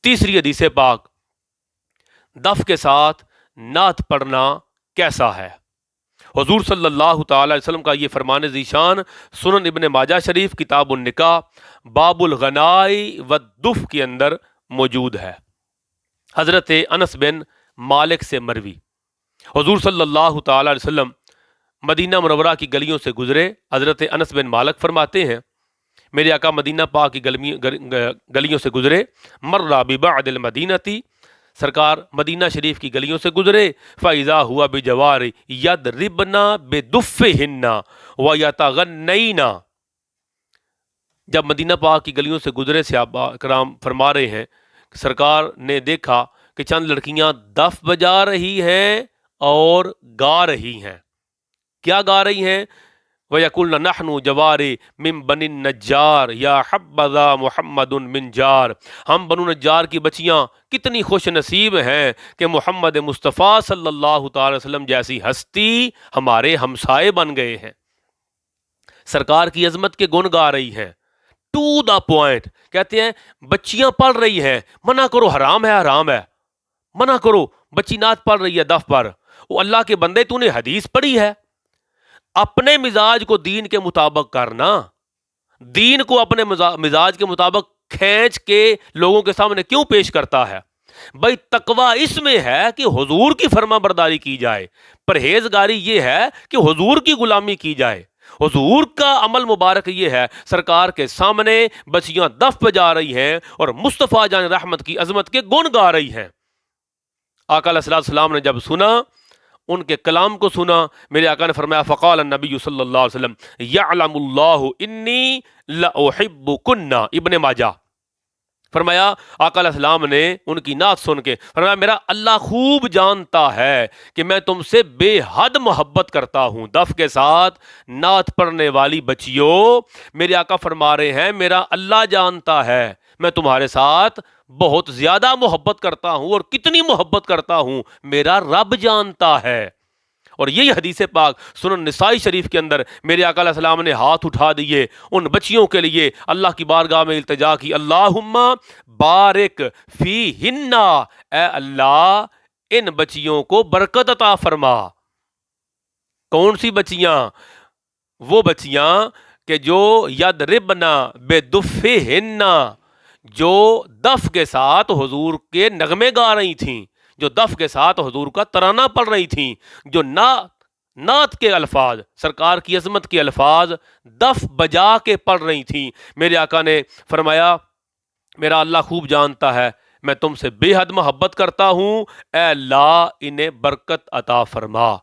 تیسری حدیث پاک، دف کے ساتھ نعت پڑھنا کیسا ہے؟ حضور صلی اللہ تعالی علیہ وسلم کا یہ فرمان ذیشان سنن ابن ماجہ شریف کتاب النکاح باب الغنائی والدف کے اندر موجود ہے۔ حضرت انس بن مالک سے مروی، حضور صلی اللہ تعالی علیہ وسلم مدینہ منورہ کی گلیوں سے گزرے۔ حضرت انس بن مالک فرماتے ہیں میرے آقا مدینہ پاک کی گلیوں سے گزرے، مر ببعد المدینتی، سرکار مدینہ شریف کی گلیوں سے گزرے، فَإِذَا هُوَ بِجَوَارِ يَضْرِبْنَ بِدُفِّهِنَّ وَيَتَغَنَّيْنَ۔ جب مدینہ پاک کی گلیوں سے گزرے صحابہ کرام فرما رہے ہیں کہ سرکار نے دیکھا کہ چند لڑکیاں دف بجا رہی ہیں اور گا رہی ہیں۔ کیا گا رہی ہیں؟ وَيَقُولْنَ نَحْنُ جَوَارِ مِن بَنِي النَّجَّارِ يَا حَبَّذَا مُحَمَّدٌ مِن جار، ہم بنو نجار کی بچیاں کتنی خوش نصیب ہیں کہ محمد مصطفیٰ صلی اللہ تعالی وسلم جیسی ہستی ہمارے ہمسائے بن گئے ہیں۔ سرکار کی عظمت کے گن گا رہی ہیں، ٹو دا پوائنٹ۔ کہتے ہیں بچیاں پڑھ رہی ہیں، منع کرو، حرام ہے، حرام ہے، منع کرو، بچی نعت پڑھ رہی ہے دف پر۔ وہ اللہ کے بندے، تو نے حدیث پڑھی ہے؟ اپنے مزاج کو دین کے مطابق کرنا، دین کو اپنے مزاج کے مطابق کھینچ کے لوگوں کے سامنے کیوں پیش کرتا ہے؟ بھائی تقوی اس میں ہے کہ حضور کی فرما برداری کی جائے، پرہیزگاری یہ ہے کہ حضور کی غلامی کی جائے۔ حضور کا عمل مبارک یہ ہے، سرکار کے سامنے بچیاں دف بجا رہی ہیں اور مصطفیٰ جان رحمت کی عظمت کے گن گا رہی ہیں۔ آقا علیہ السلام نے جب سنا، ان کے کلام کو سنا، میرے آقا نے فرمایا فقال النبی صلی اللہ علیہ وسلم یعلم اللہ انی لأحبکن، ابن ماجہ۔ فرمایا آقا علیہ السلام نے ان کی نعت سن کے فرمایا میرا اللہ خوب جانتا ہے کہ میں تم سے بے حد محبت کرتا ہوں۔ دف کے ساتھ نعت پڑھنے والی بچیوں، میرے آقا فرما رہے ہیں میرا اللہ جانتا ہے میں تمہارے ساتھ بہت زیادہ محبت کرتا ہوں، اور کتنی محبت کرتا ہوں میرا رب جانتا ہے۔ اور یہی حدیث پاک سنن نسائی شریف کے اندر میرے آقا علیہ السلام نے ہاتھ اٹھا دیے ان بچیوں کے لیے، اللہ کی بارگاہ میں التجا کی، اللہم بارک فیہن، اے اللہ ان بچیوں کو برکت عطا فرما۔ کون سی بچیاں؟ وہ بچیاں کہ جو یضربن بدفہن، جو دف کے ساتھ حضور کے نغمے گا رہی تھیں، جو دف کے ساتھ حضور کا ترانہ پڑھ رہی تھیں، جو نعت کے الفاظ، سرکار کی عظمت کے الفاظ دف بجا کے پڑھ رہی تھیں۔ میرے آقا نے فرمایا میرا اللہ خوب جانتا ہے میں تم سے بے حد محبت کرتا ہوں، اے اللہ انہیں برکت عطا فرما۔